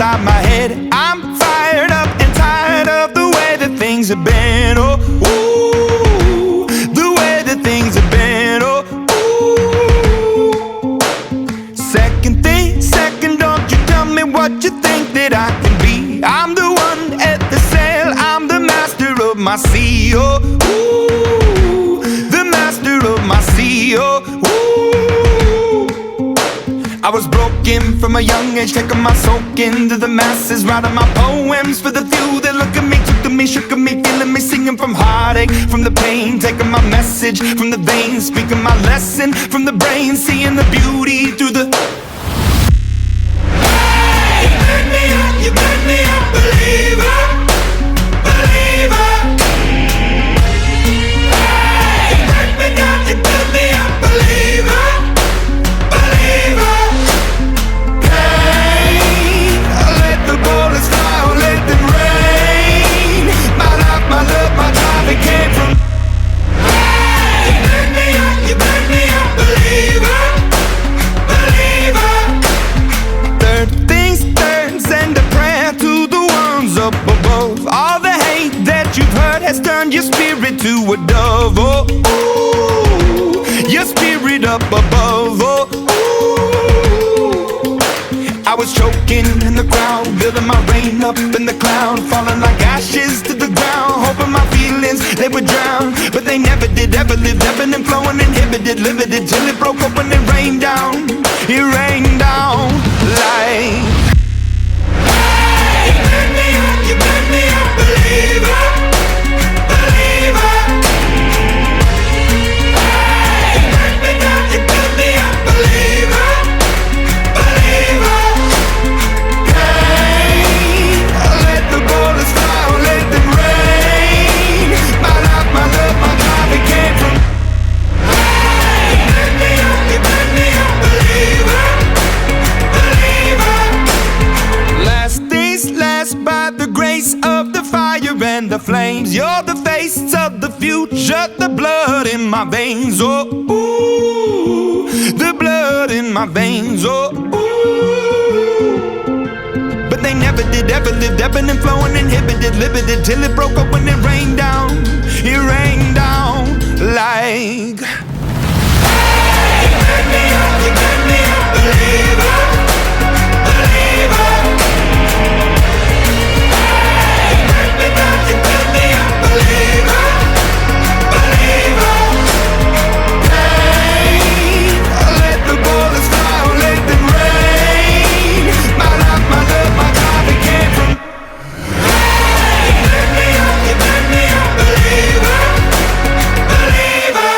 inside my head. I'm fired up and tired of the way that things have been. Oh, ooh, the way that things have been. Oh, ooh. Second, don't you tell me what you think that I can be. I'm the one at the sail, I'm the master of my sea. Oh, ooh, the master of my sea. Oh, ooh. I was broken from a young age, taking my soak into the masses, writing my poems for the few that look at me, took to me, shook at me, feeling me, singing from heartache, from the pain, taking my message from the veins, speaking my lesson from the brain, seeing the beauty through the... Hey, you made me a believer, believer. Hey, you break me down, you build me a believer, believer. Hey, let the bullets fly or let them rain. My life, my love, my drive, it came from... Hey, you made me a believer, believer. Third things third, send a prayer to the ones up above. All the hate that you've heard has turned your spirit to a dove. Oh, ooh, your spirit up above. Oh, ooh. I was choking in the crowd, building my rain up in the cloud, falling like ashes to the ground, hoping my feelings, they would drown. But they never did, ever lived, ebbing and flowing, inhibited, limited, till it broke open and rained down. It rained down like... Hey, you made me a believer, believer. Hey, you break me down, you build me a believer, believer. Hey, let the bullets fly or let them rain. My life, my love, my drive, it came from... Hey, you made me a believer, believer. Last things last, by the grace of the fire and the flames. You're the face of the future, the blood in my veins. Oh, ooh, the blood in my veins. Oh, ooh. But they never did, ever lived, ebbing and flowing, inhibited, limited, till it broke up when it rained down. It rained down like... Hey, you made me a believer, believer. Hey, you break me down, you build me a believer, believer. Hey, let the bullets fly or let them rain. My life, my love, my drive, it came from... Hey, you made me a believer, believer.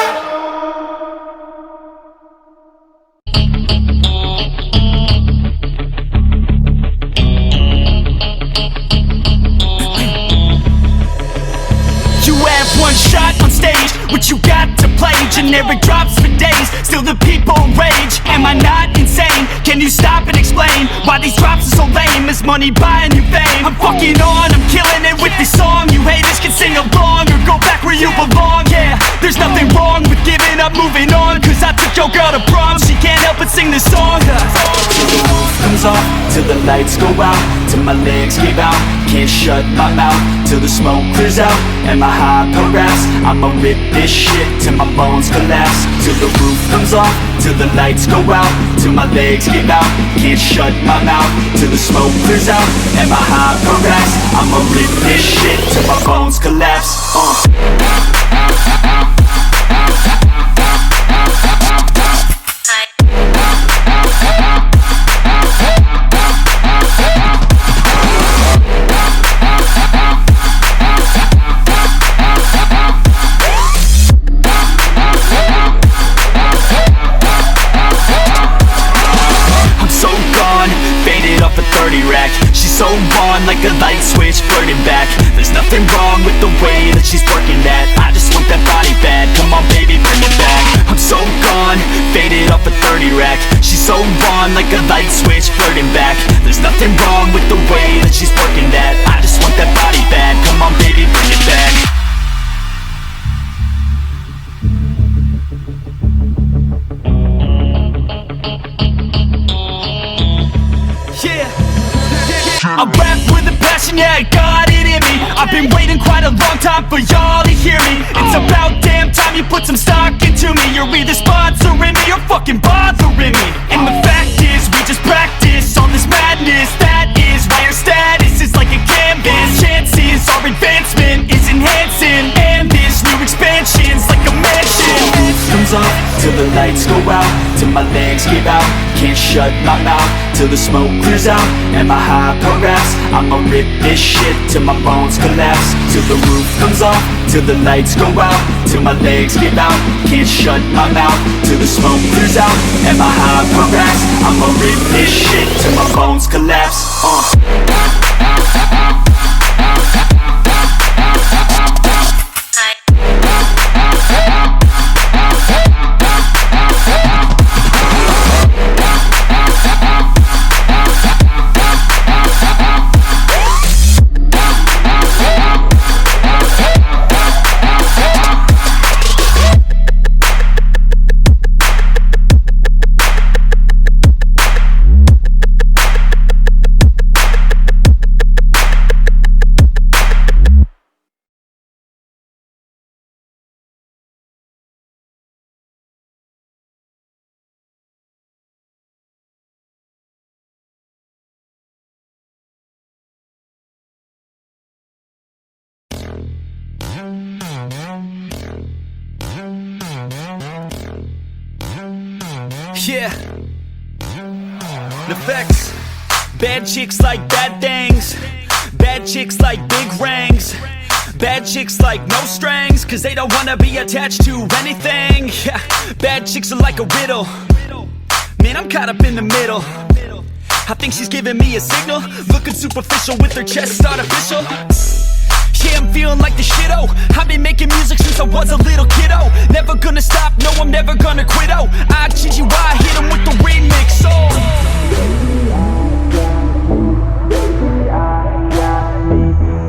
You have one shot on stage, what you got to play? Generic drops for days, still the people rage. Am I not insane? Can you stop and explain why these drops are so lame? Is money buying you fame? I'm fucking on, I'm killing it with this song. You haters can sing along or go back where you belong. Yeah, there's nothing wrong with giving up, moving on. Cause I took your girl to prom, she can't help but sing this song. Till the roof comes off, till the lights go out, till my legs give out, can't shut my mouth, till the smoke clears out and my hyper raps. I'ma rip this shit till my bones collapse. Till the roof comes off, till the lights go out, till my legs give out, can't shut my mouth, till the smoke clears out and my hyper raps. I'ma rip this shit till my bones collapse. So on like a light switch, flirting back. There's nothing wrong with the way that she's working that. I just want that body bad, come on baby, bring it back. I'm so gone, faded off a 30 rack. She's so on like a light switch, flirting back. There's nothing wrong with the way that she's working that. I just want that body bad, come on baby, bring it back. Yeah. I rap with a passion, yeah, I got it in me. I've been waiting quite a long time for y'all to hear me. It's about damn time you put some stock into me. You're either sponsoring me or fucking bothering me. And the fact is, we just practice on this madness. That is why your status is like a canvas. Chances our advancement is enhancing, and this new expansion's like a mansion. Comes off till the lights go out, till my legs give out. Can't shut my mouth till the smoke clears out. And my hyper raps, I'ma rip this shit till my bones collapse. Till the roof comes off, till the lights go out, till my legs give out. Can't shut my mouth till the smoke clears out. And my hyper raps, I'ma rip this shit till my bones collapse. Yeah, the facts. Bad chicks like bad things. Bad chicks like big rings. Bad chicks like no strings, cause they don't wanna be attached to anything. Yeah. Bad chicks are like a riddle. Man, I'm caught up in the middle. I think she's giving me a signal, looking superficial with her chest artificial. Yeah, I'm feeling like the shit, oh. I've been making music since I was a little kiddo. Never gonna stop, no, I'm never gonna quit, oh. I cheat you, I hit him with the remix, oh.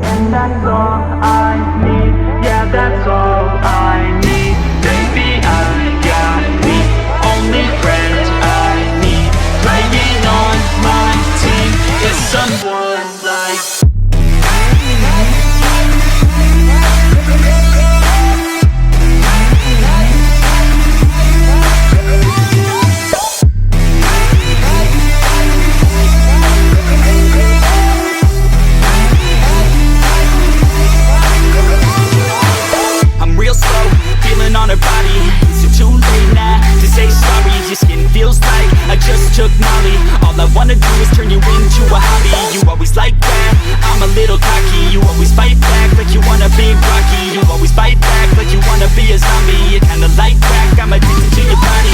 And that's all I need, yeah, that's all I need. Baby, I got me, only friends I need. Playing on my team is someone like on her body. Is it too late now to say sorry? Your skin feels tight, I just took Molly. All I wanna do is turn you into a hobby. You always like that, I'm a little cocky. You always fight back like you wanna be Rocky. You always fight back like you wanna be a zombie. You kinda like crack, I'm addicted to your body.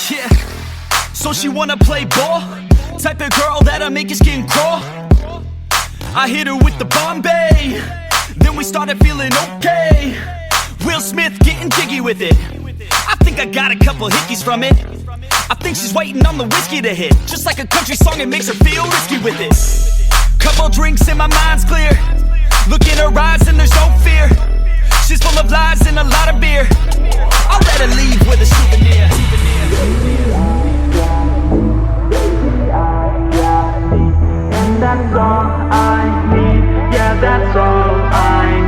Yeah, so she wanna play ball? Type of girl that'll make your skin crawl. I hit her with the Bombay, then we started feeling okay. Will Smith getting jiggy with it. I think I got a couple hickeys from it. I think she's waiting on the whiskey to hit. Just like a country song, it makes her feel risky with it. Couple drinks and my mind's clear. Look in her eyes and there's no fear. She's full of lies and a lot of beer. I'll let her leave with a souvenir. That's all I need, yeah, that's all I need.